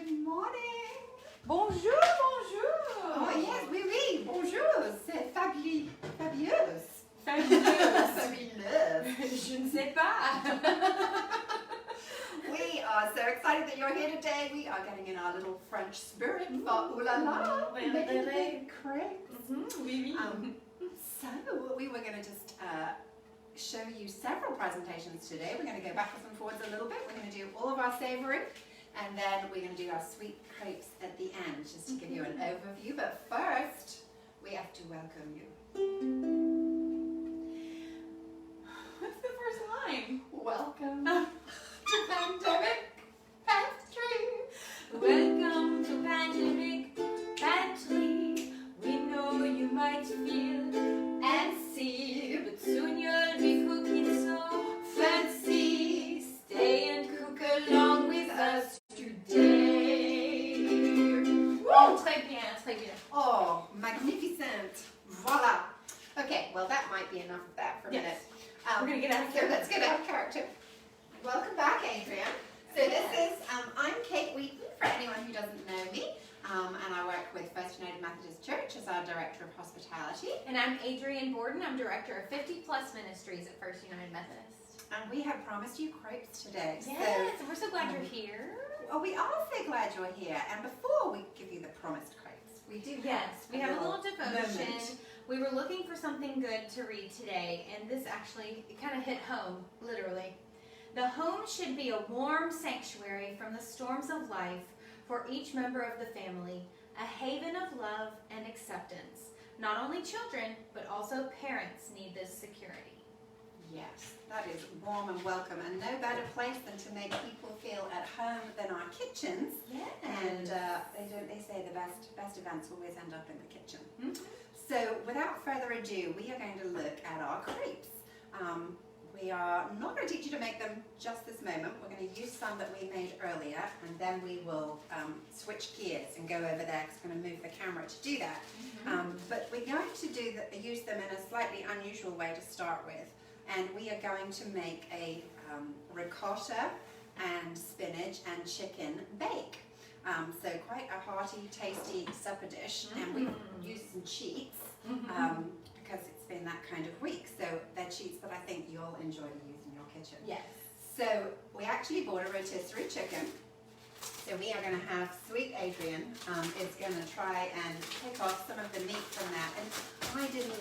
Good morning. Bonjour, bonjour. Oh yes, oui, oui. Bonjour. C'est fabuleux. Fabuleux. Je ne sais pas. We are so excited that you're here today. We are getting in our little French spirit for ooh la la. Making crêpes. Oui, oui. So we were going to just show you several presentations today. We're going to go backwards and forwards a little bit. We're going to do all of our savory, and then we're going to do our sweet crepes at the end, just to give you an overview. But first, we have to welcome you. What's the first line? Welcome to Pandemic Pantry. Welcome to Pandemic Pantry. We know you might feel antsy, but soon you'll be cooking so fancy. Stay and cook along with us today. Oh, très bien, très bien. Oh, magnificent. Voila. Okay, well that might be enough of that for a minute. We're going to get out of So here. let's get out of character. Welcome back, Adrian. So this is, I'm Kate Wheaton, for anyone who doesn't know me, and I work with First United Methodist Church as our Director of Hospitality. And I'm Adrienne Borden. I'm Director of 50 Plus Ministries at First United Methodist. And we have promised you crepes today. Yes, and we're so glad you're here. Well, we are so glad you're here. And before we give you the promised crepes, we do We have a little devotion. moment. We were looking for something good to read today, and this actually kind of hit home, literally. The home should be a warm sanctuary from the storms of life for each member of the family, a haven of love and acceptance. Not only children, but also parents need this security. Yes, that is warm and welcome, and no better place than to make people feel at home than our kitchens. Yes. And they say the best events always end up in the kitchen. Mm-hmm. So without further ado, we are going to look at our crepes. We are not going to teach you to make them just this moment. We're going to use some that we made earlier, and then we will switch gears and go over there because I'm going to move the camera to do that. But we're going to use them in a slightly unusual way to start with. And we are going to make a ricotta and spinach and chicken bake. So quite a hearty, tasty supper dish. And we've used some cheats because it's been that kind of week. So they're cheats that I think you'll enjoy to use in your kitchen. Yes. So we actually bought a rotisserie chicken. So we are going to have Sweet Adrian is going to try and take off some of the meat from that. And I didn't,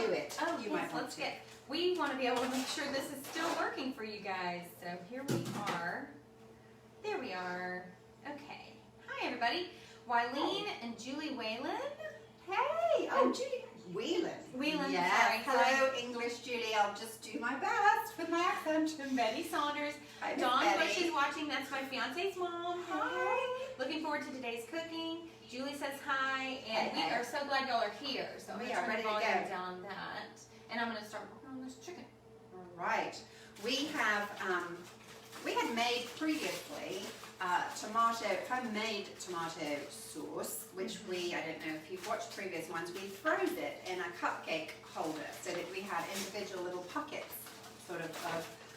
do it. Oh, you yes, might want to. We want to be able to make sure this is still working for you guys. So here we are. There we are. Okay. Hi, everybody. Wileen and Julie Whalen. Hey! Oh, Julie Whelan. Whelan, Yes. sorry. Hello, English Julie. I'll just do my best with my accent. And Betty Saunders. Hi, Miss Dawn Betty. Bush is watching. That's my fiance's mom. Hi. Looking forward to today's cooking. Julie says hi. And we Hey. are so glad y'all are here. So I'm We going to are turn ready the to volume go. down that. And I'm going to start working on this chicken. All right. We had made previously homemade tomato sauce, which I don't know if you've watched previous ones, we froze it in a cupcake holder so that we had individual little pockets, sort of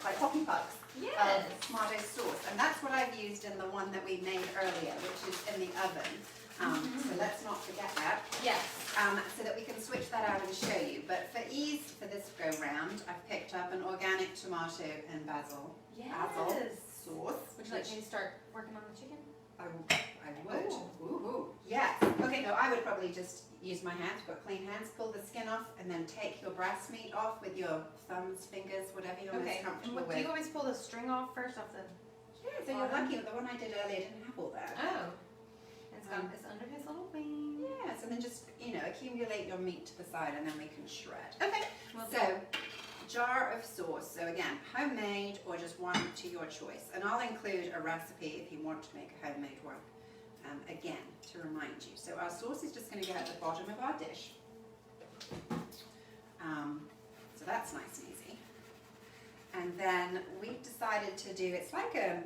like hockey pucks Yes. of tomato sauce. And that's what I've used in the one that we made earlier, which is in the oven. So let's not forget that. Yes. So that we can switch that out and show you. But for ease for this go round, I've picked up an organic tomato and basil sauce. Would you like me to start working on the chicken? I would. Ooh. Yes. Okay, no, I would probably just use my hands, got clean hands, pull the skin off, and then take your breast meat off with your thumbs, fingers, whatever you're most comfortable Do you with. always pull the string off first off the... Yeah, so you're lucky that the one I did earlier didn't have all that. Oh. It's got this under his little wing. Yes, and then just, accumulate your meat to the side and then we can shred. Okay, Well, so jar of sauce. So again, homemade or just one to your choice. And I'll include a recipe if you want to make a homemade one, again, to remind you. So our sauce is just going to go at the bottom of our dish. So that's nice and easy. And then we've decided to do, it's like a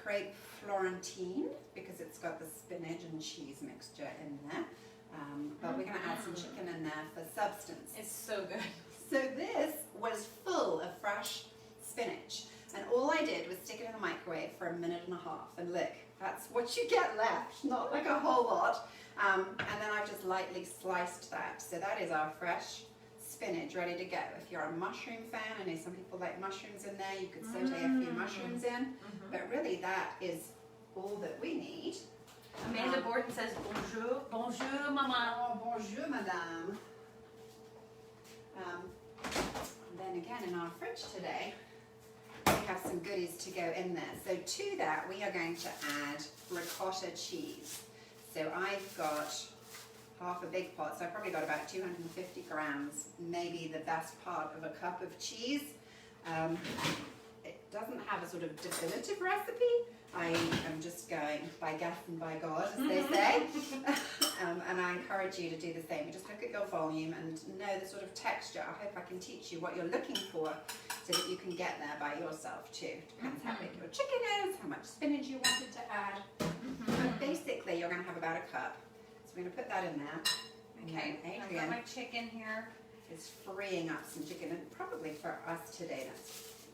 crepe Florentine because it's got the spinach and cheese mixture in there. But we're going to add some chicken in there for substance. It's so good. So this was full of fresh spinach. And all I did was stick it in the microwave for 1.5 minutes. And look, that's what you get left, not like a whole lot. And then I've just lightly sliced that. So that is our fresh spinach ready to go. If you're a mushroom fan, I know some people like mushrooms in there, you could saute a few mushrooms in. But really that is all that we need. Amanda Borden says, bonjour, bonjour, maman. Oh, bonjour, madame. Then again, in our fridge today, we have some goodies to go in there. So to that, we are going to add ricotta cheese. So I've got half a big pot, so I've probably got about 250 grams, maybe the best part of a cup of cheese. It doesn't have a sort of definitive recipe. I am just going by guess and by God, as they say. And I encourage you to do the same. You just look at your volume and know the sort of texture. I hope I can teach you what you're looking for so that you can get there by yourself too. Depends how big your chicken is, how much spinach you wanted to add. But basically, you're going to have about a cup. So we're going to put that in there. Okay, I've got my chicken here. Is freeing up some chicken, and probably for us today,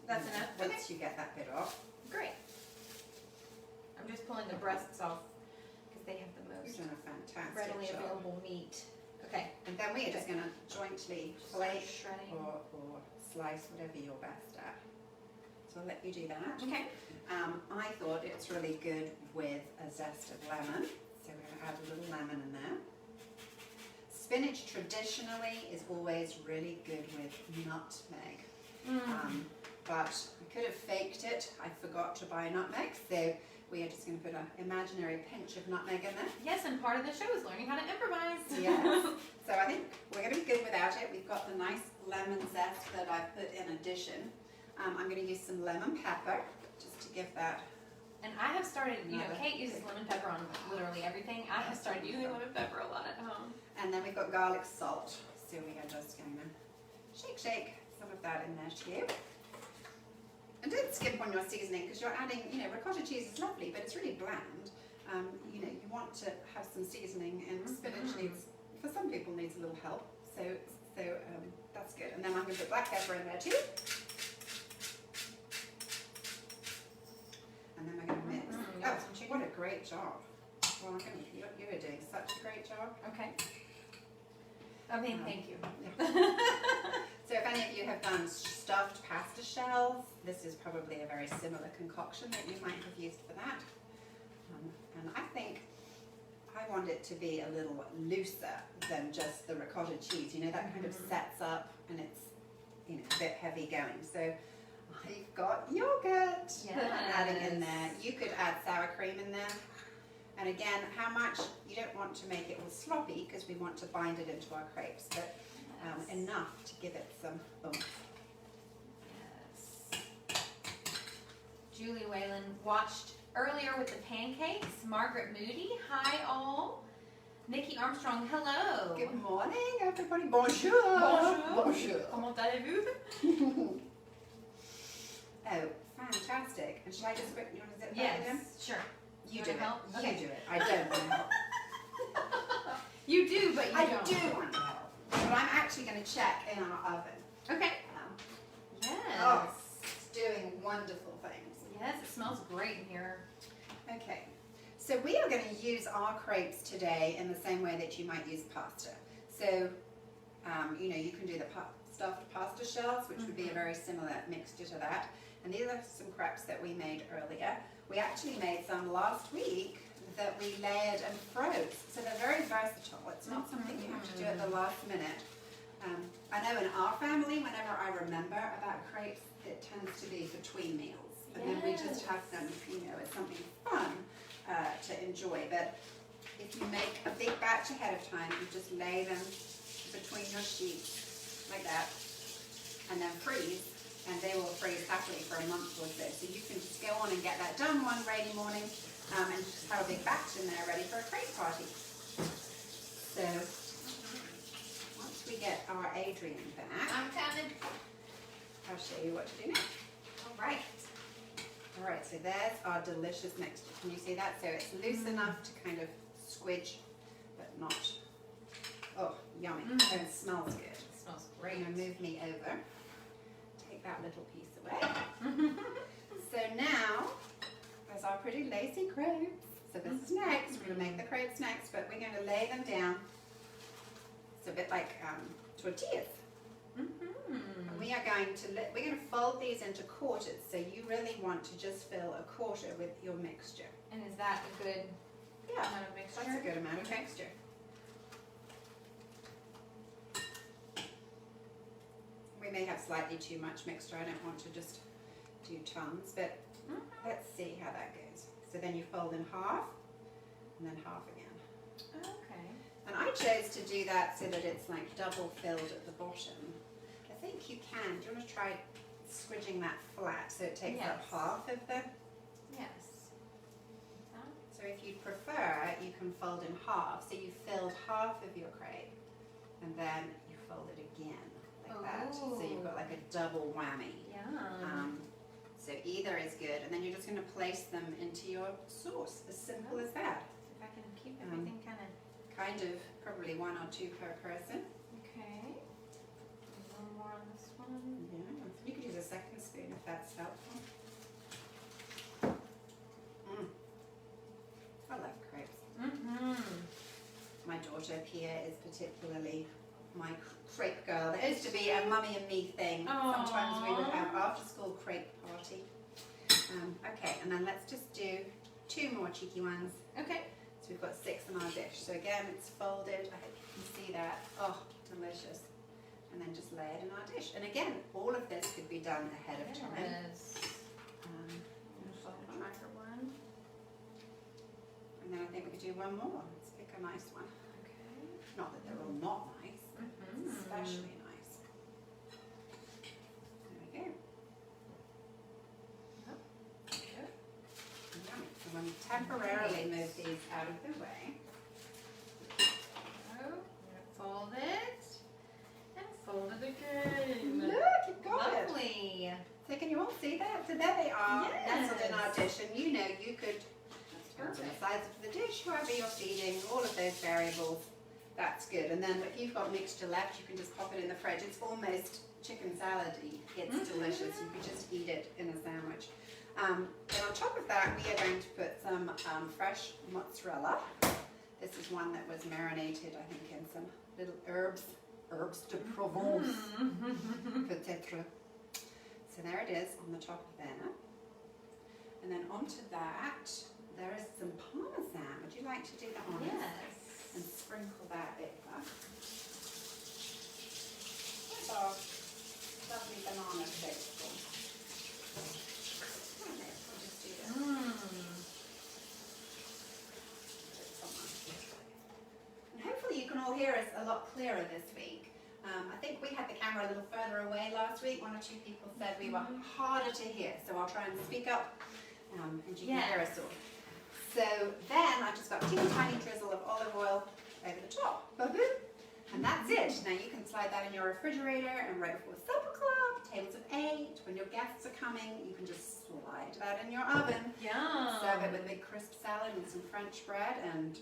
that's enough. Once you get that bit off. Great. I'm just pulling the breasts off because they have the most You've done a fantastic readily job. available meat. Okay. And then we're just going to jointly flake Shredding. or slice, whatever you're best at. So I'll let you do that. Okay. I thought it's really good with a zest of lemon, so we're going to add a little lemon in there. Spinach traditionally is always really good with nutmeg, but I could have faked it. I forgot to buy nutmeg, so we are just going to put an imaginary pinch of nutmeg in there. Yes, and part of the show is learning how to improvise. Yes. So I think we're going to be good without it. We've got the nice lemon zest that I put in addition. I'm going to use some lemon pepper just to give that. And I have started, Kate uses lemon pepper on literally everything. I have started using lemon pepper a lot at home. And then we've got garlic salt. So we are just going to shake some of that in there too. And don't skimp on your seasoning because you're adding, ricotta cheese is lovely, but it's really bland. You want to have some seasoning, and spinach needs, for some people, needs a little help. So that's good. And then I'm going to put black pepper in there too. And then we're going to mix. What a great job. Well, you are doing such a great job. Okay. Thank you. Yeah. So if any of you have done stuffed pasta shells, this is probably a very similar concoction that you might have used for that. And I think I want it to be a little looser than just the ricotta cheese. That kind of sets up and it's a bit heavy going. So I've got yogurt that I'm adding in there. You could add sour cream in there. And again, how much? You don't want to make it all sloppy because we want to bind it into our crepes, but enough to give it some oomph. Yes. Julie Whalen watched earlier with the pancakes. Margaret Moody, hi all. Nikki Armstrong, hello. Good morning, everybody. Bonjour. Bonjour. Bonjour. Comment allez-vous? Oh, fantastic. And shall I just whip? You want to zip that in? Yes, sure. You You do wanna it. help? You Okay. do it. I don't want to help. You do, but you I don't. do want to help. But I'm actually going to check in our oven. Okay. Um, Yes. Oh, it's doing wonderful things. Yes, it smells great in here. Okay, so we are going to use our crepes today in the same way that you might use pasta. So, you can do the stuffed pasta shells, which would be a very similar mixture to that. And these are some crepes that we made earlier. We actually made some last week that we layered and froze. So they're very versatile. It's not something you have to do at the last minute. I know in our family, whenever I remember about crepes, it tends to be between meals. And then we just have them, as something fun to enjoy. But if you make a big batch ahead of time, you just lay them between your sheets like that and then freeze. And they will freeze happily for a month or so. So you can just go on and get that done one rainy morning and just have a big batch in there ready for a crepe party. So once we get our Adrian back, I'm coming. I'll show you what to do next. All right. All right, so there's our delicious mixture. Can you see that? So it's loose enough to kind of squidge, but not, oh, yummy. And it smells good. It smells Great. great. Now move me over. Take that little piece away. So now, there's our pretty lacy crepes. So this is next. We're going to make the crepes next, but we're going to lay them down. It's a bit like tortillas. And we are going to fold these into quarters. So you really want to just fill a quarter with your mixture. And is that a good amount of mixture? That's a good amount of mixture. We may have slightly too much mixture. I don't want to just do tons, but let's see how that goes. So then you fold in half, and then half again. Okay. And I chose to do that so that it's like double filled at the bottom. I think you can. Do you want to try squidging that flat so it takes up half of the... Yes. So if you prefer, you can fold in half. So you filled half of your crepe, and then you fold it again like that. So you've got like a double whammy. Yum. So either is good, and then you're just going to place them into your sauce. As simple as that. If I can keep everything Kind of, probably 1 or 2 per person. Okay. One more on this one. Yeah, you could use a second spoon if that's helpful. I love crepes. My daughter Pia is particularly my crepe girl. There used to be a mummy and me thing. Aww. Sometimes we would have after school crepe party. Okay, and then let's just do 2 more cheeky ones. Okay. So we've got 6 in our dish. So again, it's folded. I hope you can see that. Oh, delicious. And then just lay it in our dish. And again, all of this could be done ahead of time. Yes. One. And then I think we could do 1 more. Let's pick a nice one. Okay. Not that they're all not nice. It's especially nice. There we go. Yummy. So I'm going to temporarily move these out of the way. So, I'm going to fold it and fold it again. Look, you've got it. Lovely. So can you all see that? So there they are, nestled in our dish. And you know, you could turn to the sides of the dish, whoever you're feeding, all of those variables. That's good. And then if you've got mixture left, you can just pop it in the fridge. It's almost chicken salad-y. It's delicious. You could just eat it in a sandwich. And on top of that, we are going to put some fresh mozzarella. This is one that was marinated, I think, in some little herbs de Provence, peut-être. So there it is on the top of there. And then onto that, there is some parmesan. Would you like to do that on? Yes. And sprinkle that over. That's our lovely banana toast. We'll just do this. And hopefully you can all hear us a lot clearer this week. I think we had the camera a little further away last week. 1 or 2 people said we were harder to hear, so I'll try and speak up and you can hear us all. So then I've just got a teeny tiny drizzle of olive oil over the top. And that's it. Now you can slide that in your refrigerator and right before supper club, tables of 8, when your guests are coming, you can just slide that in your oven. Yum. Serve it with a big crisp salad and some French bread and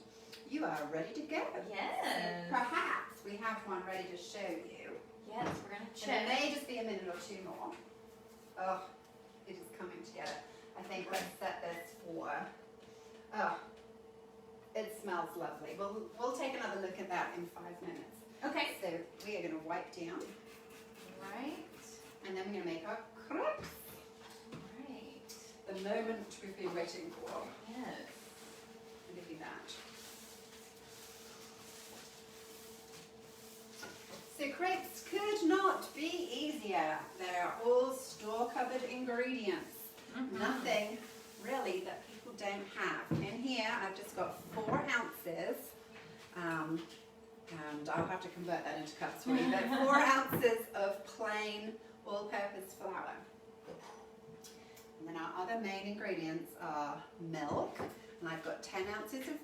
you are ready to go. Yes. So perhaps we have one ready to show you. Yes, we're going to And check. it may just be a minute or 2 more. Oh, it is coming together. I think let's set this for... Oh, it smells lovely. We'll take another look at that in 5 minutes. Okay. So we are going to wipe down. Right. And then we're going to make our crêpes. Right. The moment we've been waiting for. Yes. I'll give you that. So crepes could not be easier. They're all store-cupboard ingredients. Nothing really that people don't have. In here I've just got 4 ounces, and I'll have to convert that into cups for you, but 4 ounces of plain all-purpose flour. And then our other main ingredients are milk, and I've got 10 ounces of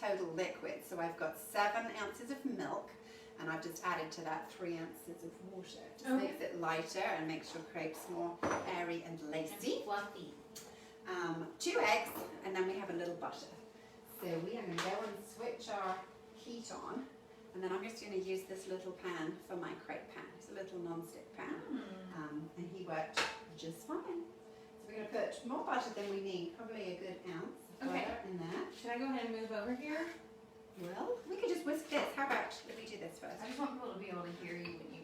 total liquid, so I've got 7 ounces of milk. And I've just added to that 3 ounces of water. Just makes it lighter and makes your crepes more airy and lacy. And fluffy. 2 eggs, and then we have a little butter. So we are going to go and switch our heat on, And then I'm just going to use this little pan for my crepe pan. It's a little non-stick pan. And he worked just fine. So we're going to put more butter than we need, probably a good ounce of butter in there. Should I go ahead and move over here? Well, we could just whisk this. How about if we do this first? I just want people to be able to hear you when you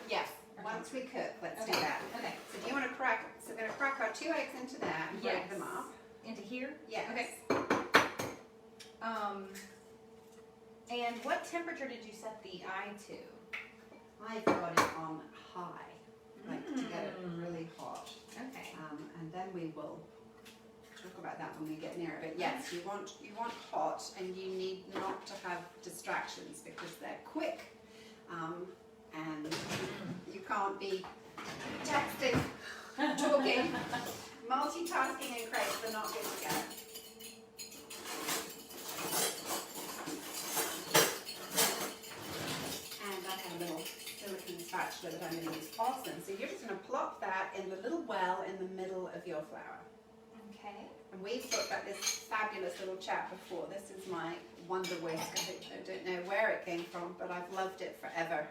Yes. Once we cook, let's do Okay. that. Okay. So do you want to crack, so we're going to crack our 2 eggs into there and break them up. Into here? Yes. Okay. And what temperature did you set the eye to? I've got it on high, like to get it really hot. Okay. And then we will talk about that when we get near it. But yes, you want hot, and you need not to have distractions because they're quick, and you can't be texting, talking, multitasking, and crepes are not good together. And I have a little silicone spatula that I'm going to use also. So you're just going to plop that in the little well in the middle of your flour. Okay. And we've looked at this fabulous little chap before. This is my Wonder Whisk. I don't know where it came from, but I've loved it forever.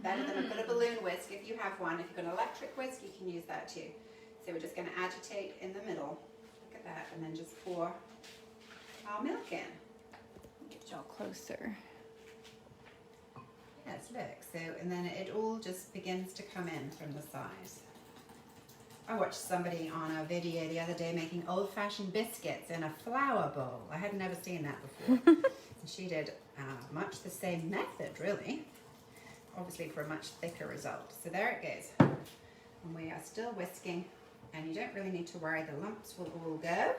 Better than a good balloon whisk if you have one. If you've got an electric whisk, you can use that too. So we're just going to agitate in the middle. Look at that. And then just pour our milk in. Get y'all closer. Yes, look. So, and then it all just begins to come in from the sides. I watched somebody on a video the other day making old-fashioned biscuits in a flour bowl. I had never seen that before. And she did much the same method, really. Obviously for a much thicker result. So there it goes. And we are still whisking, and you don't really need to worry, the lumps will all go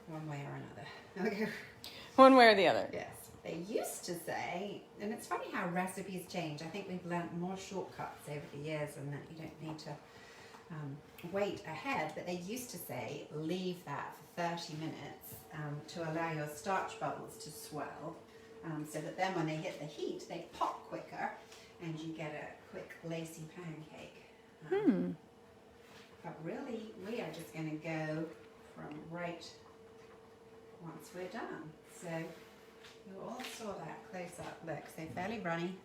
one way or another. Okay. One way or the other. Yes. They used to say, and it's funny how recipes change. I think we've learnt more shortcuts over the years, and that you don't need to wait ahead, but they used to say leave that for 30 minutes to allow your starch bubbles to swell, so that then when they hit the heat, they pop quicker and you get a quick lacy pancake. But really, we are just going to go from right once we're done. So you all saw that close up look, so fairly runny.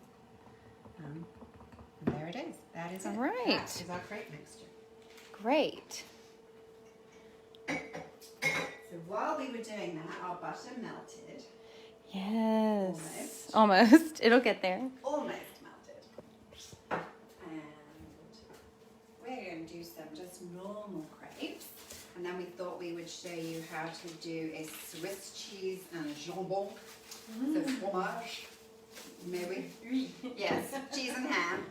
And there it is. That is All it. right. That is our crepe mixture. Great. So while we were doing that, our butter melted. Yes. Almost. It'll get there. Almost melted. And we're going to do some just normal crepes. And then we thought we would show you how to do a Swiss cheese and jambon. So fromage. Maybe? Yes, cheese and ham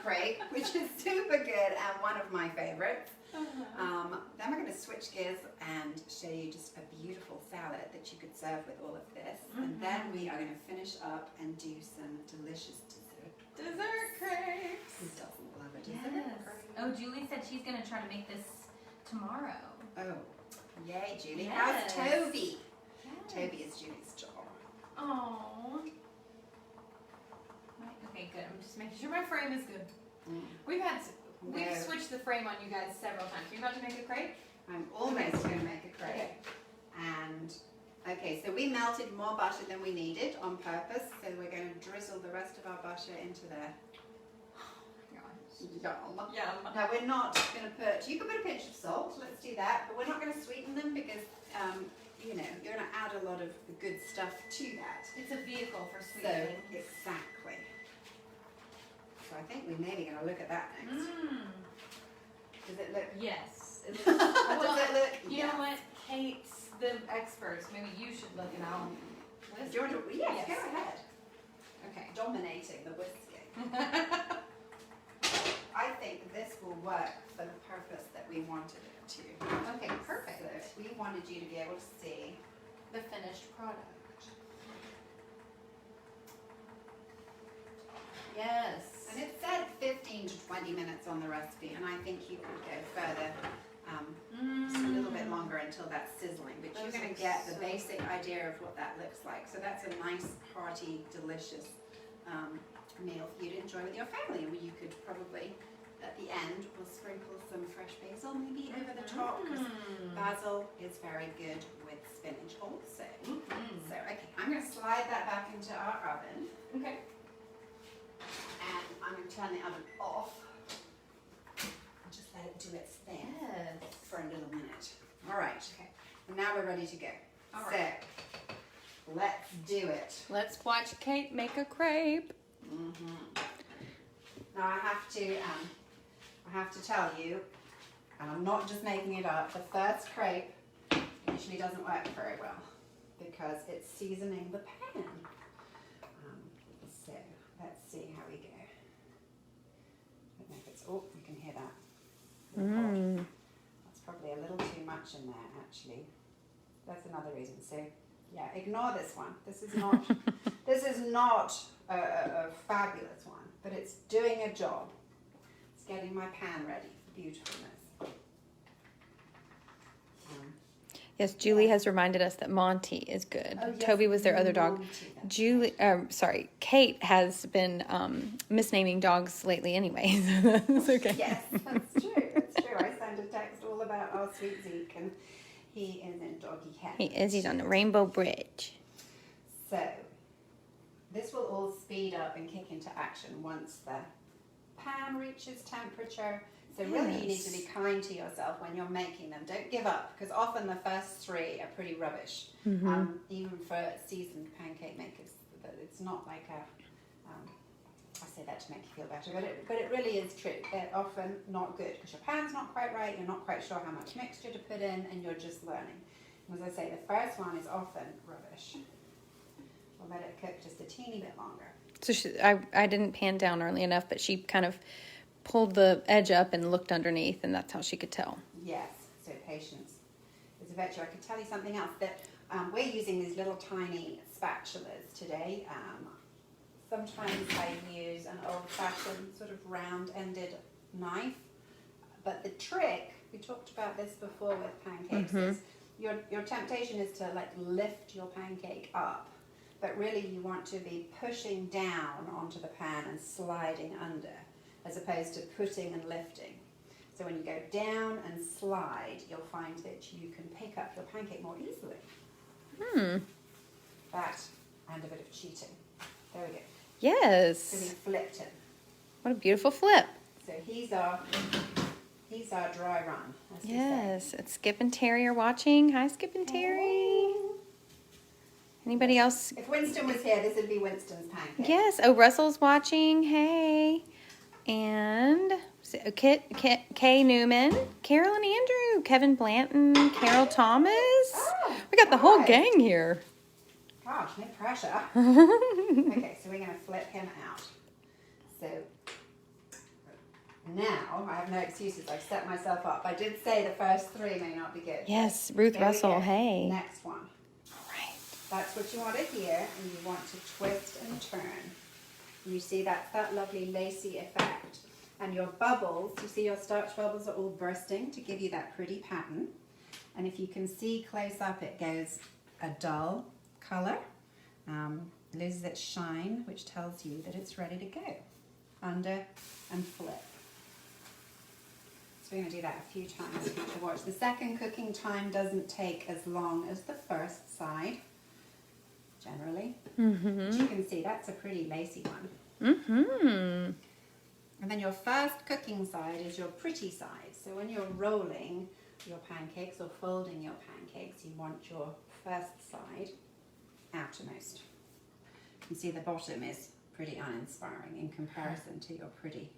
crepe, which is super good and one of my favorites. Then we're going to switch gears and show you just a beautiful salad that you could serve with all of this. And then we are going to finish up and do some delicious dessert. Dessert crepes. Who doesn't love a dessert crepe? Oh, Julie said she's going to try to make this tomorrow. Oh, yay, Julie. Yes. How's Toby? Yes. Toby is Julie's job. Oh. Okay, good. I'm just making sure my frame is good. We've switched the frame on you guys several times. Are you about to make a crepe? I'm almost going to make a crepe. Okay. And, okay, so we melted more butter than we needed on purpose. So we're going to drizzle the rest of our butter into there. Yum. Yum. Now we're not going to put, you can put a pinch of salt, let's do that, but we're not going to sweeten them because, you know, you're going to add a lot of good stuff to that. It's a vehicle for So, sweetening. exactly. So I think we may be going to look at that next. Does it look? Yes. Does it look? You know what? Kate's the experts. Maybe you should look and I'll whisk. Do you want to? Yes, Yes. go ahead. Okay. Dominating the whisking. I think this will work for the purpose that we wanted it to. Okay, perfect. So we wanted you to be able to see The finished product. Yes. And it said 15 to 20 minutes on the recipe, and I think you could go further, just a little bit longer until that's sizzling. But you're going to get the basic idea of what that looks like. So that's a nice, hearty, delicious meal for you to enjoy with your family. And you could probably, at the end, we'll sprinkle some fresh basil maybe over the top, because Basil is very good with spinach also. So, okay, I'm going to slide that back into our oven. Okay. And I'm going to turn the oven off. And just let it do its thing for a little minute. All right. Okay. And now we're ready to go. All right. So, let's do it. Let's watch Kate make a crepe. Now I have to tell you, and I'm not just making it up, the first crepe usually doesn't work very well because it's seasoning the pan. So let's see how we go. I don't know if it's, oh, you can hear that. That's probably a little too much in there actually. That's another reason. So yeah, ignore this one. This is not, this is not a fabulous one, but it's doing a job. It's getting my pan ready for beautifulness. Yes, Julie has reminded us that Monty is good. Oh, yes, Toby was their other dog. Monty, Kate has been misnaming dogs lately anyway. That's okay. Yes, that's true. That's true. I sent a text all about our sweet Zeke, and he is in doggy heaven. He is. He's on the Rainbow Bridge. So, this will all speed up and kick into action once the pan reaches temperature. So really you need to be kind to yourself when you're making them. Don't give up, because often the first three are pretty rubbish. Even for seasoned pancake makers, it's not like I say that to make you feel better, but it really is true. They're often not good because your pan's not quite right, you're not quite sure how much mixture to put in, and you're just learning. As I say, the first one is often rubbish. We'll let it cook just a teeny bit longer. So I didn't pan down early enough, but she kind of pulled the edge up and looked underneath, and that's how she could tell. Yes, so patience is a virtue. I could tell you something else, that we're using these little tiny spatulas today. Sometimes I use an old-fashioned sort of round-ended knife, but the trick, we talked about this before with pancakes, is your temptation is to like lift your pancake up, but really you want to be pushing down onto the pan and sliding under, as opposed to putting and lifting. So when you go down and slide, you'll find that you can pick up your pancake more easily. That and a bit of cheating. There we go. Yes. So we flipped him. What a beautiful flip. So he's our dry run. As we say. Yes. It's Skip and Terry are watching. Hi, Skip and Terry. Anybody else? If Winston was here, this would be Winston's pancake. Yes. Oh, Russell's watching. Hey. And Kay Newman, Carol and Andrew, Kevin Blanton, Carol Thomas. Oh, We got the whole hi. gang here. Gosh, no pressure. Okay, so we're going to flip him out. So now I have no excuses. I've set myself up. I did say the first three may not be good. Yes, Ruth There we Russell. go. Hey. Next one. All right. That's what you want to hear, and you want to twist and turn. And you see that lovely lacy effect. And your bubbles, you see your starch bubbles are all bursting to give you that pretty pattern. And if you can see close up, it goes a dull color, loses its shine, which tells you that it's ready to go. Under and flip. So we're going to do that a few times for you to watch. The second cooking time doesn't take as long as the first side, generally. But you can see that's a pretty lacy one. And then your first cooking side is your pretty side. So when you're rolling your pancakes or folding your pancakes, you want your first side outermost. You can see the bottom is pretty uninspiring in comparison to your pretty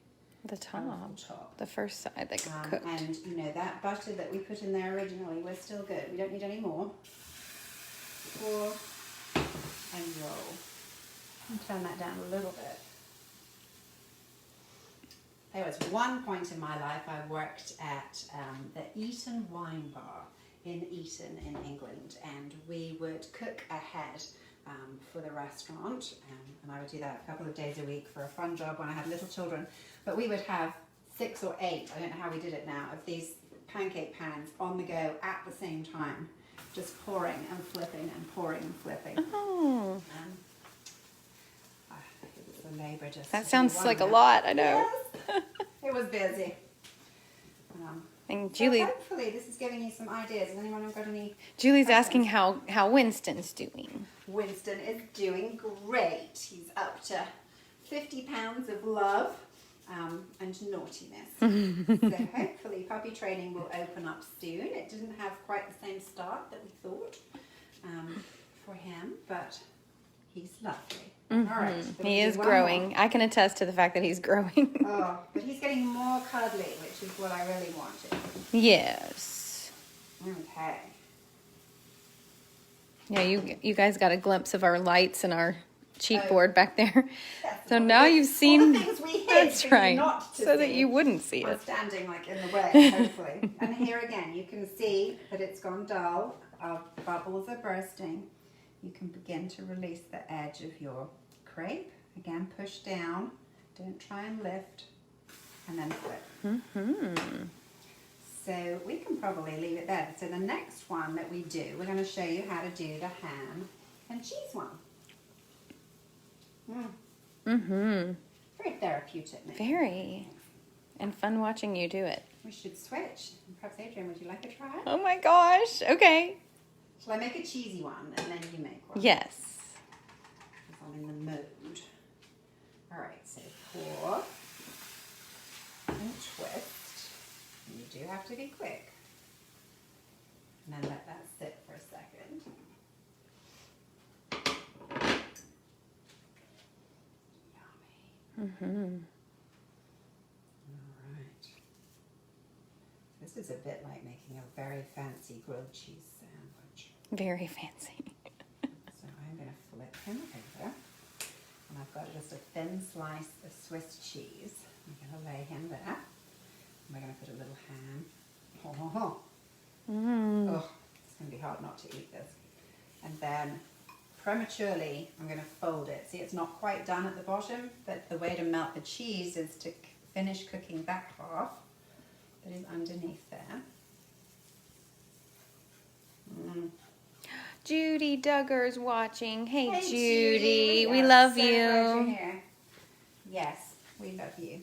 The colourful top. top. The first side that got cooked. And you know, that butter that we put in there originally was still good. We don't need any more. Pour and roll. And turn that down a little bit. There was one point in my life I worked at the Eton Wine Bar in Eton in England, and we would cook ahead for the restaurant, and I would do that a couple of days a week for a fun job when I had little children. But we would have 6 or 8, I don't know how we did it now, of these pancake pans on the go at the same time, just pouring and flipping and pouring and flipping. Oh, It was a labour just that to sounds do like a one. lot. I know. Yes, it was busy. And So Julie, hopefully this is giving you some ideas. Has anyone got any? Julie's questions? asking how Winston's doing. Winston is doing great. He's up to 50 pounds of love and naughtiness. So hopefully puppy training will open up soon. It didn't have quite the same start that we thought for him, but he's lovely. All right. so He we'll is do one growing. more. I can attest to the fact that he's growing. Oh, but he's getting more cuddly, which is what I really wanted. Yes. Okay. Yeah, you guys got a glimpse of our lights and our cheat Oh. board back there. That's So all now the- you've all seen. the things we hid That's for you right. not to So that see. you wouldn't see I'm it. standing like in the way, hopefully. And here again, you can see that it's gone dull. Our bubbles are bursting. You can begin to release the edge of your crepe. Again, push down. Don't try and lift. And then flip. So we can probably leave it there. So the next one that we do, we're going to show you how to do the ham and cheese one. Very therapeutic. Maybe. Very. And fun watching you do it. We should switch. Perhaps Adrian, would you like to try it? Oh my gosh. Okay. Shall I make a cheesy one and then you make one? Yes. Because I'm in the mood. All right, so pour and twist. And you do have to be quick. And then let that sit for a second. Yummy. All right. This is a bit like making a very fancy grilled cheese sandwich. Very fancy. So I'm going to flip him over. And I've got just a thin slice of Swiss cheese. I'm going to lay him there. And we're going to put a little ham. Oh, it's going to be hard not to eat this. And then prematurely, I'm going to fold it. See, it's not quite done at the bottom, but the way to melt the cheese is to finish cooking that half that is underneath there. Judy Duggar's watching. Hey, Hey, Judy. We are love so glad you're you. here. Yes, we love you.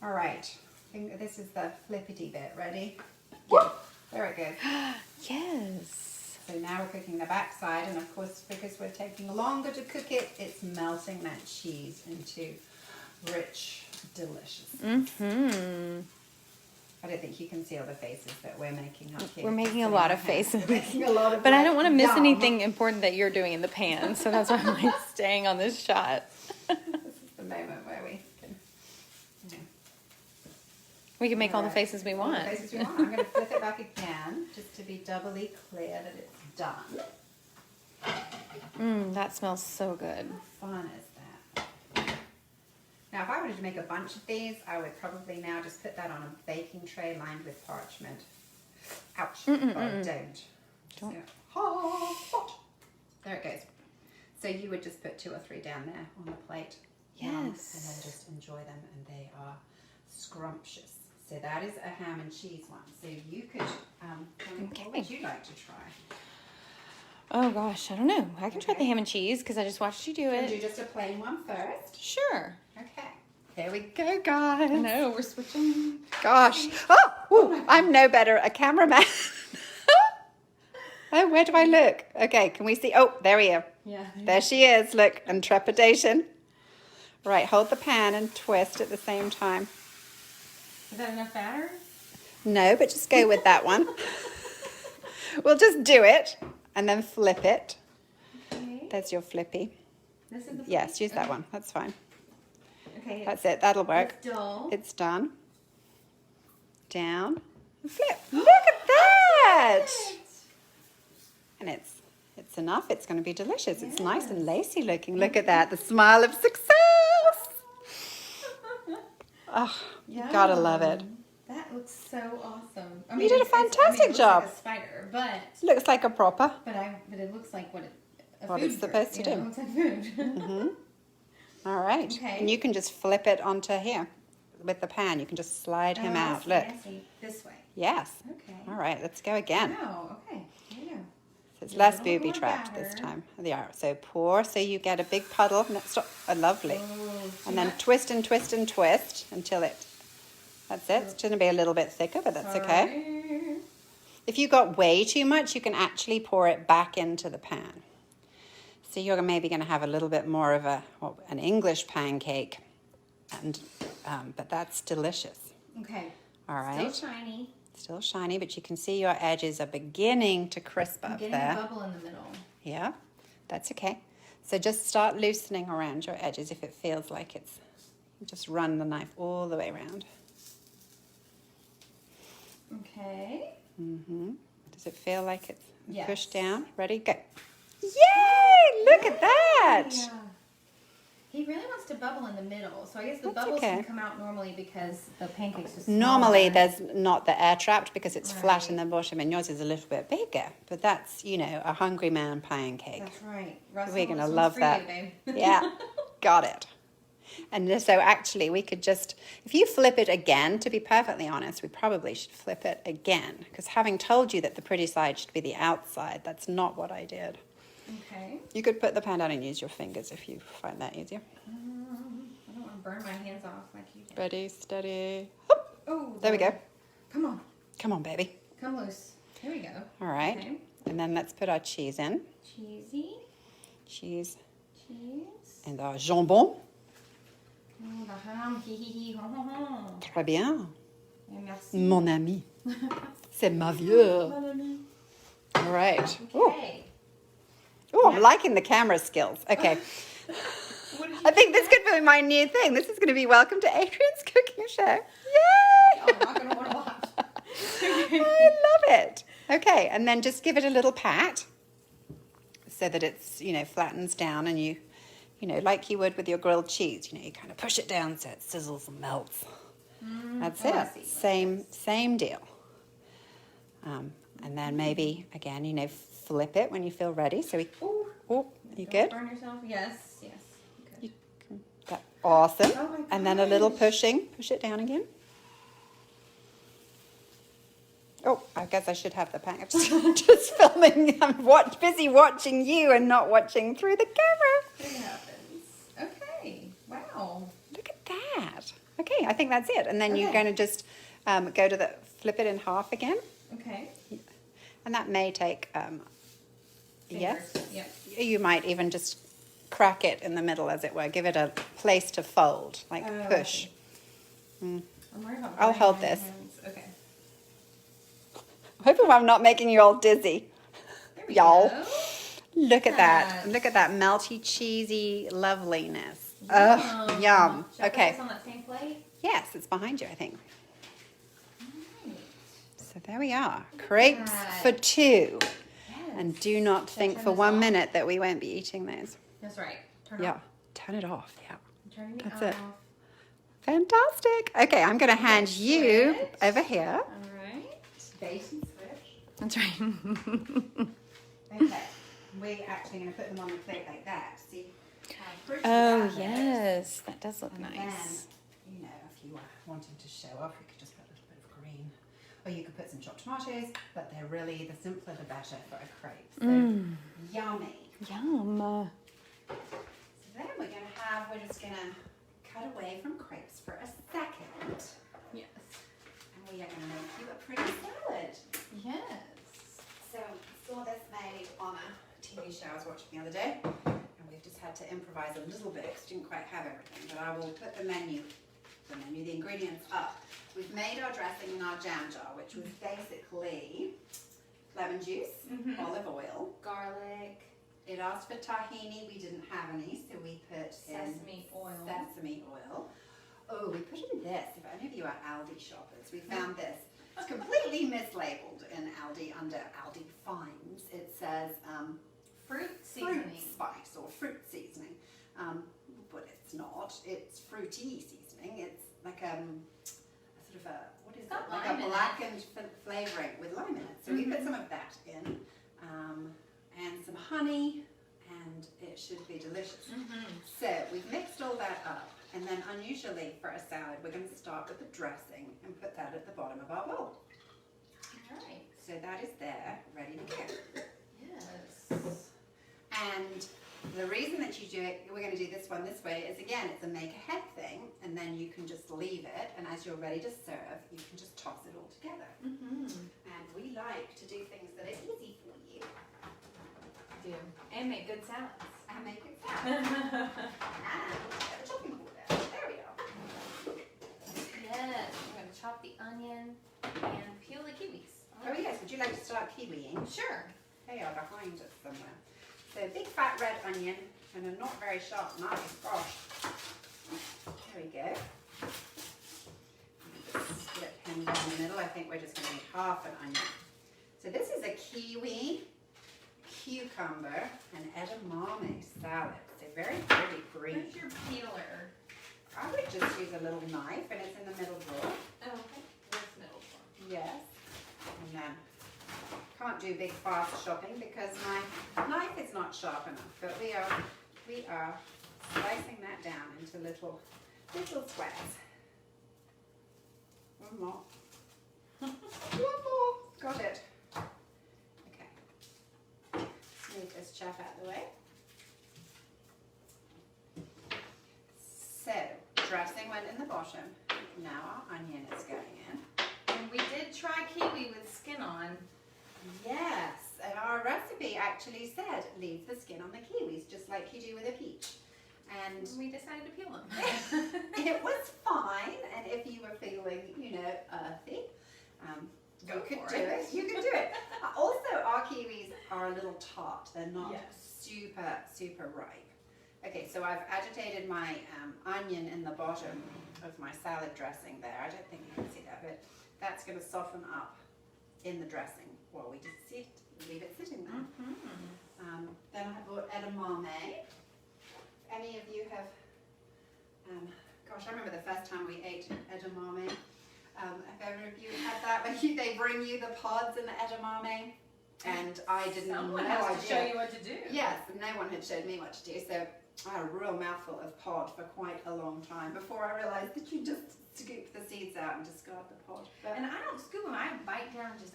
All right. I think this is the flippity bit. Ready? Yeah. There it goes. Yes. So now we're cooking the back side, and of course, because we're taking longer to cook it, it's melting that cheese into rich, delicious. I don't think you can see all the faces that we're making up here. We're making a lot of faces. We're making a lot of But I like, don't want to miss yum. anything important that you're doing in the pan, so that's why I'm like staying on this shot. This is the moment where we can, you know, We can make all the Alright. faces we all the want. faces we want. I'm going to flip it back again, just to be doubly clear that it's done. That smells so good. How fun is that? Now, if I wanted to make a bunch of these, I would probably now just put that on a baking tray lined with parchment. Ouch. Oh, don't. Don't. So, hot. There it goes. So you would just put 2 or 3 down there on the plate. Yes. And then just enjoy them, and they are scrumptious. So that is a ham and cheese one. So you could, what would you like to try? Oh gosh, I don't know. I can try the ham and cheese because I just watched you do We'll do it. just a plain one first. Sure. Okay. There we go, guys. No, we're switching. Gosh. I'm no better a cameraman. Oh, where do I look? Okay, can we see? Oh, there we are. Yeah. There she is. Look, and trepidation. Right, hold the pan and twist at the same time. Is that enough batter? No, but just go with that one. We'll just do it and then flip it. Okay. There's your flippy. This is the Yes, use that one. That's fine. Okay. That's it. That'll work. It's dull. It's done. Down. And flip. Look at that! And it's enough. It's going to be delicious. It's nice and lacy looking. Look at that. The smile of success. Oh, you gotta love it. That looks so awesome. I You did a fantastic it job. looks like a spider, but Looks like a proper. it looks like what What food it's supposed to you know, do. It looks like food. All right. Okay. And you can just flip it onto here with the pan. You can just slide him out. Look. I see. This way. Yes. Okay. All right. Let's go again. Oh, okay. There you go. So it's A less little booby more trapped this batter. time. Yeah. So pour so you get a big puddle. No, stop. Oh, lovely. Oh, And then twist and twist and twist until it That's it. It's going to be a little bit thicker, but that's okay. If you got way too much, you can actually pour it back into the pan. So you're maybe going to have a little bit more of an English pancake, but that's delicious. Okay. All right. Still shiny. Still shiny, but you can see your edges are beginning to crisp up there. Getting a bubble in the middle. Yeah, that's okay. So just start loosening around your edges if it feels like it's. Just run the knife all the way around. Okay. Does it feel like it's Yes. pushed down? Ready? Go. Yay! Look at that! Yeah. He really wants to bubble in the middle, so I guess the That's bubbles okay. can come out normally because the pancake's just Normally smaller. there's not the air trapped because it's flat Right. in the bottom and yours is a little bit bigger. But that's, a hungry man pancake. That's right. Russell, We're going to this one's love for that. you, babe. Yeah, got it. And so actually we could just, if you flip it again, to be perfectly honest, we probably should flip it again. Because having told you that the pretty side should be the outside, that's not what I did. Okay. You could put the pan down and use your fingers if you find that easier. I don't want to burn my hands off like you did. Ready, steady. Oh, There we go. Come on. Come on, baby. Come loose. Here we go. All right. Okay. And then let's put our cheese in. Cheesy. Cheese Cheese. and our jambon. Oh, the ham. Hi, hi, hi. Ho, ho, ho. Très bien. Et merci. Mon ami. C'est ma vieux. Mon ami. All right. Ooh. Okay. Ooh, I'm liking the camera skills. Okay. What did you I think this could be my new thing. This is going to be Welcome to Adrian's Cooking Show. Yay! Oh, I'm not going to want to watch. I love it. Okay, and then just give it a little pat so that it's, flattens down and you like you would with your grilled cheese, you kind of push it down so it sizzles and melts. That's I it. see. Same deal. And then maybe, again, flip it when you feel ready. So Ooh. you Don't good? burn yourself. Yes. Yes. Okay. Awesome. Oh my And then a little gosh. pushing. Push it down again. Oh, I guess I should have the pan. I'm just filming. I'm busy watching you and not watching through the camera. It happens. Okay. Wow. Look at that. Okay, I think that's it. And then you're Okay. going to just go to flip it in half again. Okay. And that may take, yes. Fingers. Yep. You might even just crack it in the middle, as it were. Give it a place to fold, like Oh, I push. see. I'm worried about I'll burning hold my this. hands. Okay. I hope I'm not making you all dizzy. There we Y'all. go. Look at that. That. Look at that melty, cheesy loveliness. Yum. Oh, yum. Should I Okay. put this on that same plate? Yes, it's behind you, I think. Right. So there we are. Crepes that. for two. Yes. And do not Should I think turn for this 1 off? minute that we won't be eating those. That's right. Turn Yeah. off. Turn it off. Yeah. I'm turning it That's off. it. Fantastic. Okay, I'm going to hand you Switch. over here. All right. Bait and switch. That's right. Okay. We're actually going to put them on the plate like that. See how pretty Oh, that looks? yes. That does look And nice. then, if you were wanting to show off, you could just put a little bit of green. Or you could put some chopped tomatoes, but they're really, the simpler the better for a crepe. So yummy. Yum. So then we're just going to cut away from crepes for a second. Yes. And we are going to make you a pretty salad. Yes. So I saw this made on a TV show I was watching the other day. And we've just had to improvise a little bit because we didn't quite have everything. But I will put the ingredients up. We've made our dressing in our jam jar, which was basically lemon juice, olive oil. Garlic. It asked for tahini. We didn't have any, so we put Sesame oil. Sesame oil. Oh, we put in this. If any of you are Aldi shoppers, we found this. It's completely mislabeled in Aldi under Aldi Finds. It says Fruit fruit seasoning. spice or fruit seasoning, but it's not. It's fruity seasoning. It's like a sort of what is It's got it? Like lime a in it. blackened flavoring with lime in it. So we put some of that in, and some honey, and it should be delicious. So we've mixed all that up, and then unusually for a salad, we're going to start with the dressing and put that at the bottom of our bowl. All right. So that is there, ready to go. Yes. And The reason that you do it, we're going to do this one this way, is again, it's a make ahead thing, and then you can just leave it, and as you're ready to serve, you can just toss it all together. And we like to do things that are easy for you. Do. And make good salads. And make it fast. And get a chopping board out. There we are. Yes, I'm going to chop the onion and peel the kiwis. Oh yes, would you like to start kiwiing? Sure. They are behind us somewhere. So a big fat red onion and a not very sharp knife. Gosh. There we go. Just split him down the middle. I think we're just going to need half an onion. So this is a kiwi, cucumber, and edamame salad. So very pretty green. Where's your peeler? I would just use a little knife, and it's in the middle drawer. Oh, okay. This middle one. Yes. And then can't do big fast shopping because my knife is not sharp enough. But we are slicing that down into little squares. One more. One more. Got it. Okay. Let's move this chap out of the way. So dressing went in the bottom. Now our onion is going in. And we did try kiwi with skin on. Yes, and our recipe actually said leave the skin on the kiwis, just like you do with a peach. And We decided to peel them. it was fine, and if you were feeling, earthy, you could do it. You could do it. Also, our kiwis are a little tart. They're not super, super ripe. Okay, so I've agitated my onion in the bottom of my salad dressing there. I don't think you can see that, but that's going to soften up in the dressing while we just leave it sitting there. Then I bought edamame. Any of you have, gosh, I remember the first time we ate edamame. Have any of you had that when they bring you the pods and the edamame? And I didn't know. Someone has to show you what to do. Yes, no one had showed me what to do. So I had a real mouthful of pod for quite a long time before I realized that you just scoop the seeds out and discard the pod. But And I don't scoop them. I bite down just.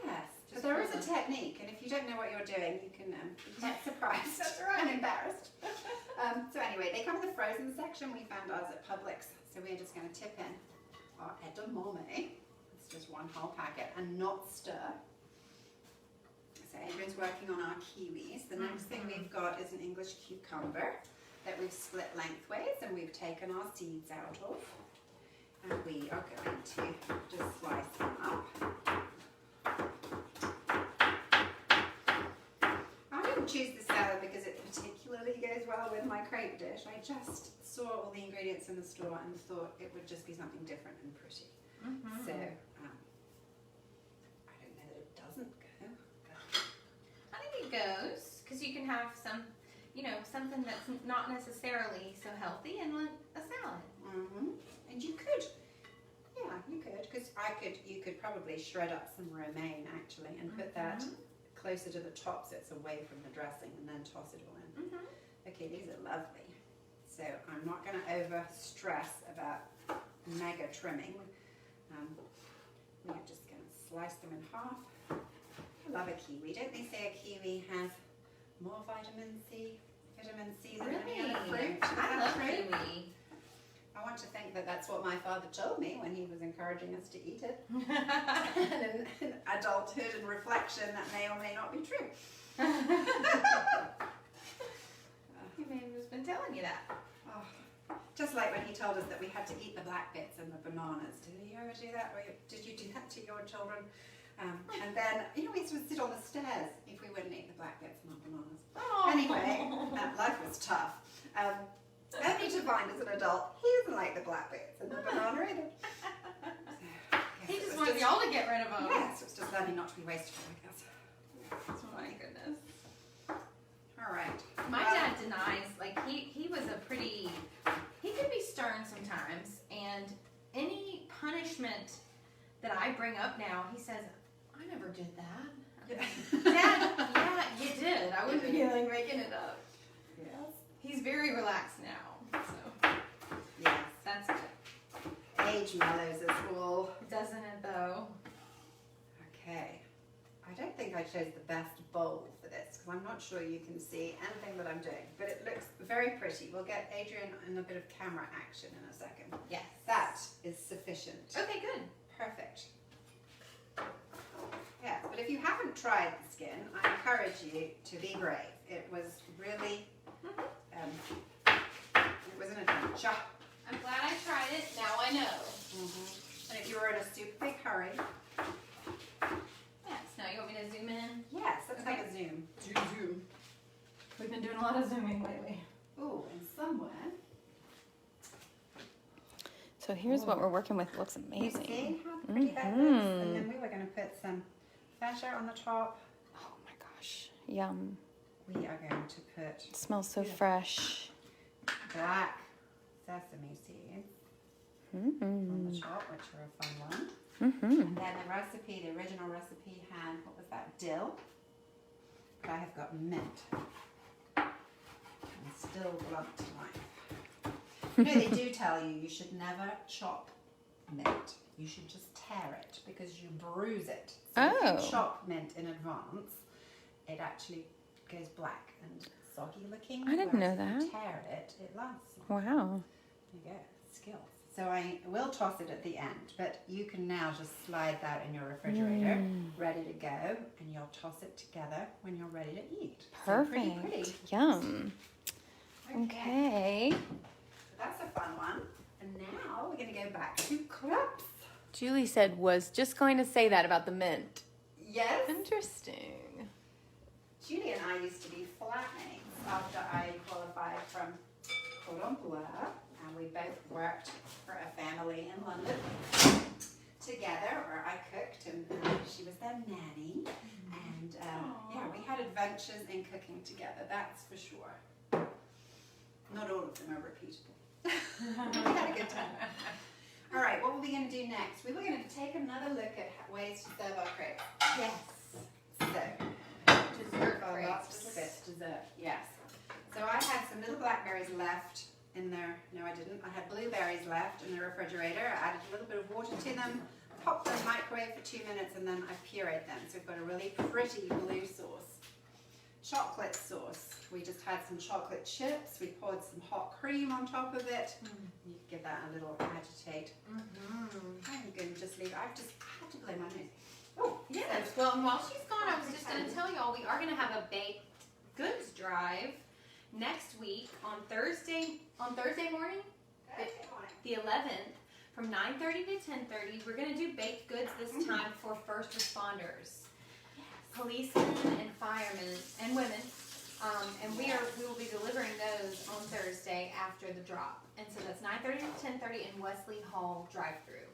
yes, but there is a technique, and if you don't know what you're doing, you can be quite surprised. That's right. And embarrassed. So anyway, they come in the frozen section. We found ours at Publix, so we're just going to tip in our edamame. It's just one whole packet, and not stir. So Adrian's working on our kiwis. The next thing we've got is an English cucumber that we've split lengthways and we've taken our seeds out of. And we are going to just slice them up. I didn't choose this salad because it particularly goes well with my crepe dish. I just saw all the ingredients in the store and thought it would just be something different and pretty. So, I don't know that it doesn't go. I think it goes because you can have some, something that's not necessarily so healthy in a salad. And you could, because you could probably shred up some romaine actually and put that closer to the top so it's away from the dressing and then toss it all in. Okay, these are lovely. So I'm not going to over stress about mega trimming. We're just going to slice them in half. I love a kiwi. Don't they say a kiwi has more vitamin C than any other fruit? I love kiwi. I want to think that that's what my father told me when he was encouraging us to eat it. And in adulthood and reflection, that may or may not be true. He may have been telling you that. Oh, just like when he told us that we had to eat the black bits and the bananas. Did you ever do that? Or did you do that to your children? And then, we used to sit on the stairs if we wouldn't eat the black bits and the bananas. Oh. Anyway, life was tough. Only to find as an adult, he doesn't like the black bits and the banana either. So, He just wants y'all to get rid of them. Yes, it's just learning not to be wasteful, I guess. Oh my goodness. All right. My dad denies, he was he could be stern sometimes, and any punishment that I bring up now, he says, I never did that. Dad, yeah, you did. I wouldn't be making it up. Yes. He's very relaxed now, so Yes. that's good. Age mellows us all. Doesn't it though? Okay. I don't think I I chose the best bowl for this because I'm not sure you can see anything that I'm doing, but it looks very pretty. We'll get Adrian in a bit of camera action in a second. Yes. That is sufficient. Okay, good. Perfect. Yes, but if you haven't tried the skin, I encourage you to be brave. It was really, it was an adventure. I'm glad I tried it. Now I know. And if you were in a super big hurry, Yes. Now you want me to zoom in? yes, let's take a zoom. Zoom. We've been doing a lot of zooming lately. Oh, and somewhere. So here's what we're working with. It looks You amazing. see how pretty that looks? And then we were going to put some fascia on the top. Oh my gosh. Yum. We are going to put It smells so fresh. black sesame seeds on the top, which are a fun one. And then the recipe, the original recipe had, what was that, dill? But I have got mint. And still blunt knife. You know, they do tell you should never chop mint. You should just tear it because you bruise it. So if you chop mint in advance, it actually goes black and soggy looking. I didn't know whereas if you that. tear it, it lasts. Wow. There you go, skills. So I will toss it at the end, but you can now just slide that in your refrigerator, ready to go, and you'll toss it together when you're ready to eat. Perfect. So pretty. Yum. Okay. So that's a fun one. And now we're going to go back to crêpes. Julie said was just going to say that about the mint. Yes. Interesting. Julie and I used to be flatmates after I qualified from Cordon Bleu, and we both worked for a family in London together, where I cooked and she was their nanny. And yeah, we had adventures in cooking together, that's for sure. Not all of them are repeatable. We had a good time. All right, what were we going to do next? We were going to take another look at ways to serve our crêpes. Yes. So, Dessert oh, crepes. lots of bits, dessert, yes. So I had some little blackberries left in there. No, I didn't. I had blueberries left in the refrigerator. I added a little bit of water to them, popped them in the microwave for 2 minutes, and then I pureed them. So we've got a really pretty blue sauce. Chocolate sauce. We just had some chocolate chips. We poured some hot cream on top of it. You can give that a little agitate. I'm going to just leave. I have to blow my nose. Oh, Yes. Well, and while she's gone, I was just going to tell y'all we are going to have a baked goods drive next week on Thursday morning, the 11th, from 9:30 to 10:30. We're going to do baked goods this time for first responders, policemen and firemen and women. And we will be delivering those on Thursday after the drop. And so that's 9:30 to 10:30 in Wesley Hall drive-through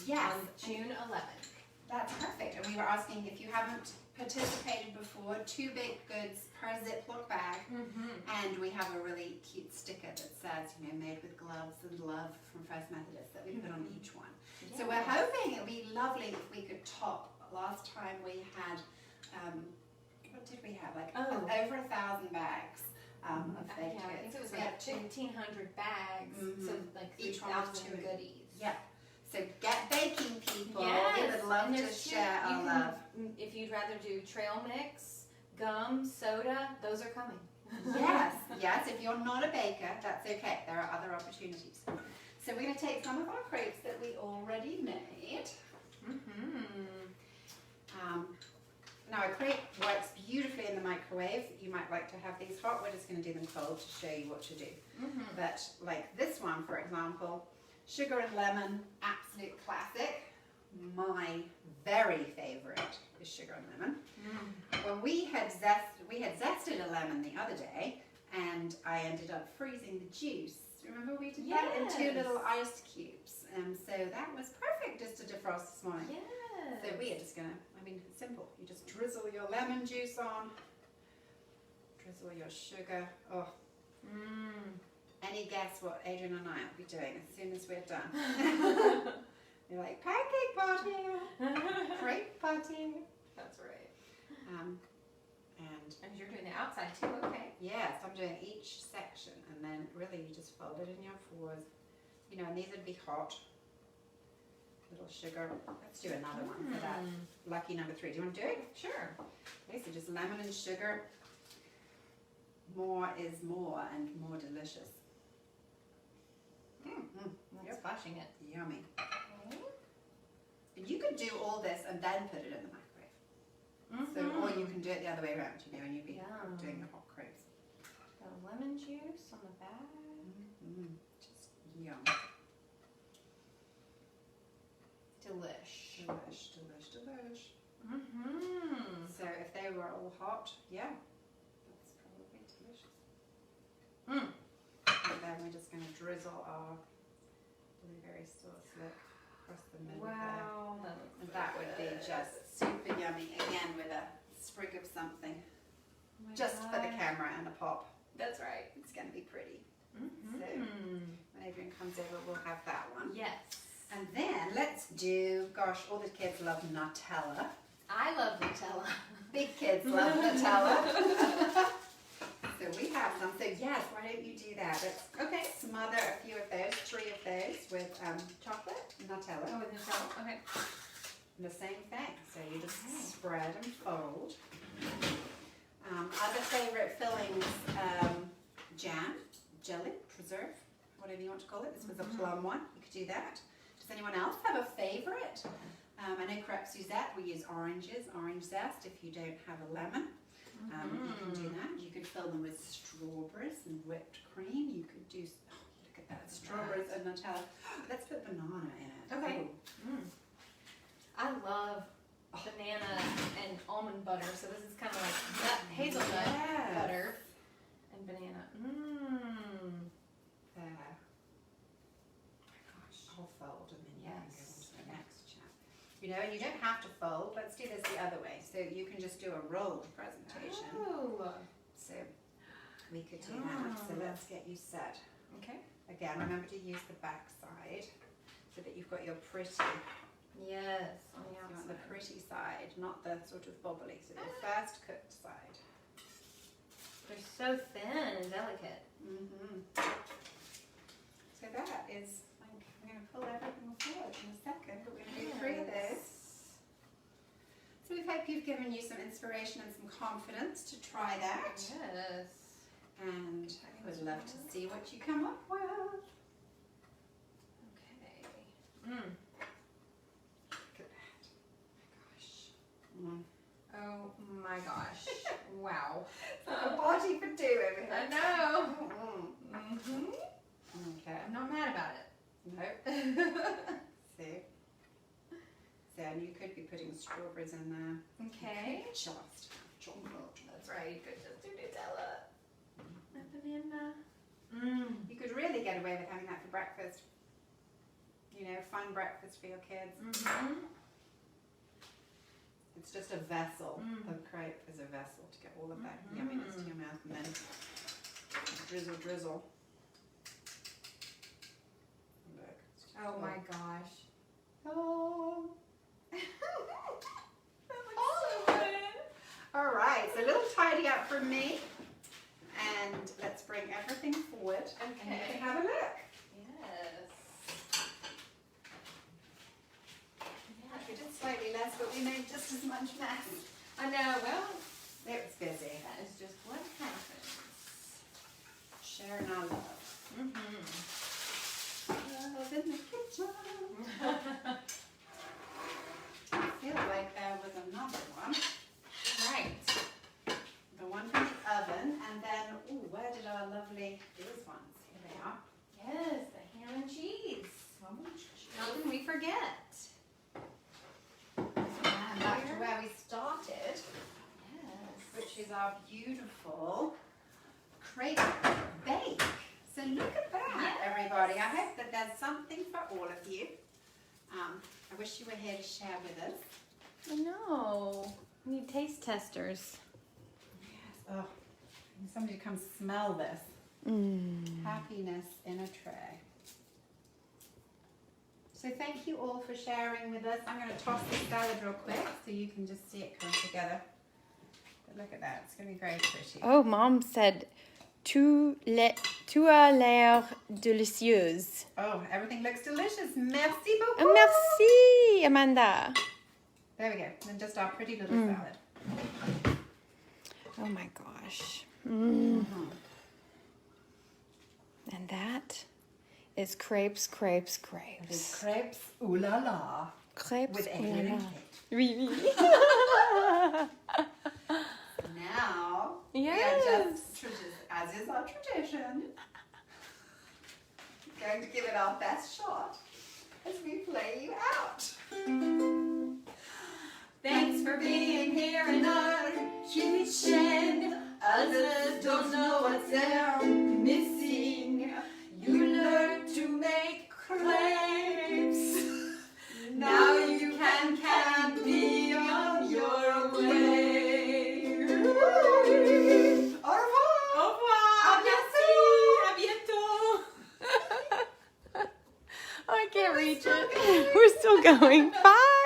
yes. on June 11th. That's perfect. And we were asking if you haven't participated before, 2 baked goods per Ziploc bag. And we have a really cute sticker that says, you know, made with gloves and love from First Methodist that we put on each one. So we're hoping it'll be lovely if we could top. Last time we had, what did we have? Like over 1,000 bags of baked goods. I think it was We had like 1,500 bags, so like Each one was 3,000 2. goodies. Yeah. So get baking, people. Yes. We would love And to there's share you our can- love. If you'd rather do trail mix, gum, soda, those are coming. Yes, yes. If you're not a baker, that's okay. There are other opportunities. So we're going to take some of our crepes that we already made. Now a crepe works beautifully in the microwave. You might like to have these hot. We're just going to do them cold to show you what to do. But like this one, for example, sugar and lemon, absolute classic. My very favorite is sugar and lemon. When we had zested a lemon the other day, and I ended up freezing the juice. Remember we did that in 2 little ice cubes, and so that was perfect just to defrost this morning. Yes. So we are just gonna, I mean, it's simple. You just drizzle your lemon juice on, drizzle your sugar. Oh, any guess what Adrian and I will be doing as soon as we're done? You're like, pancake party, crepe party. That's right. And you're doing the outside too, okay. yes, I'm doing each section, and then really you just fold it in your fours. You know, and these would be hot. little sugar. Let's do another one for that lucky number 3. Do you want to do it? Sure. Okay, so just lemon and sugar. More is more and more delicious. That's splashing it. Yummy. And you could do all this and then put it in the microwave. So, or you can do it the other way around, you know, when you'd be doing the hot crepes. Got lemon juice on the back. Just yum. Delish. Delish, delish, delish. Mm-hmm. So if they were all hot, yeah, that's probably delicious. And then we're just going to drizzle our blueberry sauce across the middle there. Wow. And that would be just super yummy. Again, with a sprig of something. Just for the camera and a pop. That's right. It's going to be pretty. Mm-hmm. So when Adrian comes over, we'll have that one. Yes. And then let's do, gosh, all the kids love Nutella. I love Nutella. Big kids love Nutella. So we have some. So yes, why don't you do that? Let's smother a few of those, 3 of those with chocolate, Nutella. Oh, with Nutella. Okay. The same thing. So you just spread and fold. Other favorite fillings, jam, jelly, preserve, whatever you want to call it. This was a plum one. You could do that. Does anyone else have a favorite? I know Crêpes use that. We use oranges, orange zest if you don't have a lemon. You can do that. You could fill them with strawberries and whipped cream. You could do, look at that, strawberries and Nutella. Let's put banana in it. Okay. I love banana and almond butter, so this is kind of like hazelnut butter and banana. There. Gosh, I'll fold and then you can go on to the next chat. You know, and you don't have to fold. Let's do this the other way. So you can just do a rolled presentation. Oh. So we could do that. So let's get you set. Okay. Again, remember to use the back side so that you've got your pretty. Yes, on the You outside. want the pretty side, not the sort of bobbly. So the first cooked side. They're so thin and delicate. So that is, I'm going to pull everything forward in a second, but we're going to do 3 of those. So we hope you've given you some inspiration and some confidence to try that. Yes. And I would love to see what you come up with. Okay. Look at that. Oh my gosh. Wow. It's like a party for 2 over here. I know. Okay. I'm not mad about it. Nope. See? So, and you could be putting strawberries in there. Okay. Just chocolate. That's right. You could just do Nutella. A banana. You could really get away with having that for breakfast. You know, fun breakfast for your kids. It's just a vessel. The crepe is a vessel to get all of that yumminess to your mouth, and then drizzle, drizzle. Look. Oh my gosh. Oh. That looks so good. All right, so a little tidy up from me, and let's bring everything forward, and you can have a look. Yes. We did slightly less, but we made just as much mess. I know. Well, It was busy. that is just what happens. Sharing our love. Love in the kitchen. I feel like there was another one. Right. The one from the oven, and then, ooh, where did our lovely, these ones, here they are. Yes, the ham and cheese. How can we forget? And back to where we started, Yes. which is our beautiful crepe bake. So look at that, everybody. I hope that there's something for all of you. I wish you were here to share with us. I know. We need taste testers. Yes. Oh, somebody come smell this. Happiness in a tray. So thank you all for sharing with us. I'm going to toss this salad real quick so you can just see it come together. But look at that. It's going to be very pretty. Oh, Mom said tout a l'air délicieuse. Oh, everything looks delicious. Merci beaucoup. Merci, Amanda. There we go. And just our pretty little salad. Oh my gosh. And that is crepes, crepes, crepes. It's crepes ooh la la. Crepes With ooh la Adrian la. and Kate. Oui, oui. Now, Yes. we are just, as is our tradition, going to give it our best shot as we play you out. Thanks for being here in our kitchen. Others don't know what they're missing. You learned to make crepes. Now you can be on your way. Au revoir. Au revoir. À bientôt. I can't reach it. We're still going. Bye.